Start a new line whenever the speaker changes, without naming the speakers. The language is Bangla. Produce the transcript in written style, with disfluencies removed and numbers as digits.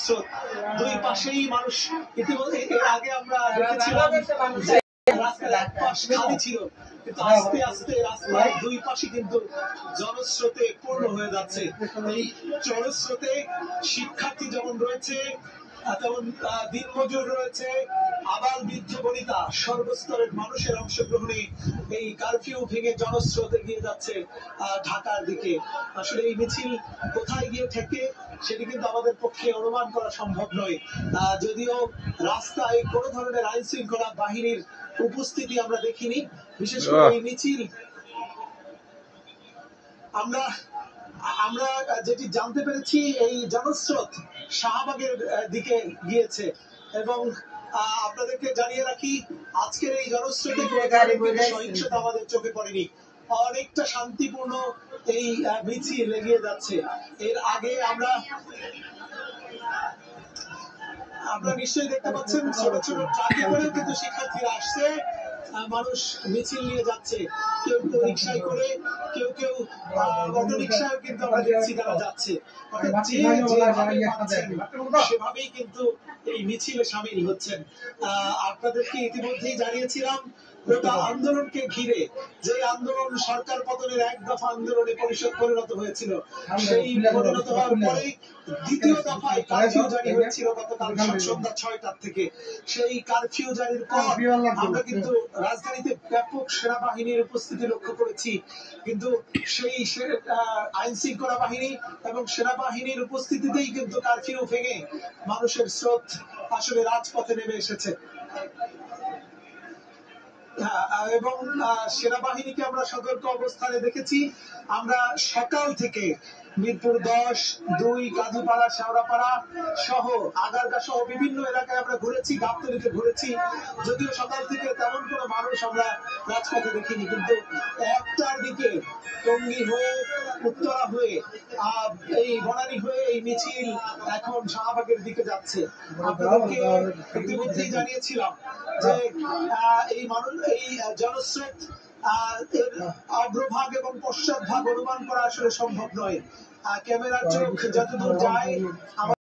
স্রোত, দুই পাশেই মানুষ। ইতিমধ্যে এর আগে আমরা দেখেছিলাম রাস্তার এক পাশ খালি ছিল, কিন্তু আস্তে আস্তে রাস্তার দুই পাশে কিন্তু জনস্রোতে পূর্ণ হয়ে যাচ্ছে। এই জনস্রোতে শিক্ষার্থী যেমন রয়েছে, তেমন দিনমজুর রয়েছে, আবাল বৃদ্ধ বনিতা, সর্বস্তরের মানুষের অংশগ্রহণে এই কারফিউ ভেঙে জনস্রোত এগিয়ে যাচ্ছে ঢাকার দিকে। আসলে এই মিছিল কোথায় গিয়ে ঠেকে সেটি কিন্তু আমাদের পক্ষে অনুমান করা সম্ভব নয়। যদিও রাস্তায় কোনো ধরনের আইন শৃঙ্খলা বাহিনীর উপস্থিতি আমরা দেখিনি, বিশেষ করে এই মিছিল আমরা আমরা যেটি জানতে পেরেছি, এই জনস্রোত শাহবাগের দিকে গিয়েছে। এবং আপনাদেরকে জানিয়ে রাখি, আজকের এই জনস্রোতে সহিংসতা আমাদের চোখে পড়েনি, অনেকটা শান্তিপূর্ণ এই মিছিল এগিয়ে যাচ্ছে। এর আগে আমরা নিশ্চয়ই দেখতে পাচ্ছেন ছোট ছোট ট্রাকে করেও কিন্তু শিক্ষার্থীরা আসছে, মানুষ মিছিল নিয়ে যাচ্ছে, কেউ কেউ রিক্সায় করে, কেউ কেউ অটো রিক্সায় কিন্তু আমরা দেখছি তারা যাচ্ছে। সেভাবেই কিন্তু এই মিছিলে সামিল হচ্ছেন। আপনাদেরকে ইতিমধ্যেই জানিয়েছিলাম গোটা আন্দোলনকে ঘিরে, যে আন্দোলন সরকার পতনের এক দফা আন্দোলনে পরিণত হয়েছিল, সেই পরিণত হওয়ার পরে দ্বিতীয় দফায় কারফিউ জারি হয়েছিল গতকাল সন্ধ্যা 6টার থেকে। সেই কারফিউ জারির পর আমরা কিন্তু রাজধানীতে ব্যাপক সেনাবাহিনীর উপস্থিতি লক্ষ্য করেছি, কিন্তু সেই আইন শৃঙ্খলা বাহিনী এবং সেনাবাহিনীর উপস্থিতিতেই কিন্তু কারফিউ ভেঙে মানুষের স্রোত আসলে রাজপথে নেমে এসেছে। এবং সেনাবাহিনীকে আমরা সতর্ক অবস্থানে দেখেছি। আমরা সকাল থেকে মিরপুর 10, 2, কাজীপাড়া, শেওড়াপাড়া সহ আগারগা সহ বিভিন্ন এলাকায় আমরা ঘুরেছি, গাবতলীতে ঘুরেছি। যদিও সকাল থেকে তেমন কোনো মানুষ আমরা রাজপথে দেখিনি, কিন্তু 1টার দিকে টঙ্গী হয়ে, উত্তরা হয়ে, এই বনানী হয়ে এই মিছিল এখন শাহবাগের দিকে যাচ্ছে। আপনাদেরকে ইতিমধ্যেই জানিয়েছিলাম যে এই জনস্রোত এর অগ্রভাগ এবং পশ্চাৎ ভাগ অনুমান করা আসলে সম্ভব নয়। ক্যামেরার চোখ যতদূর যায়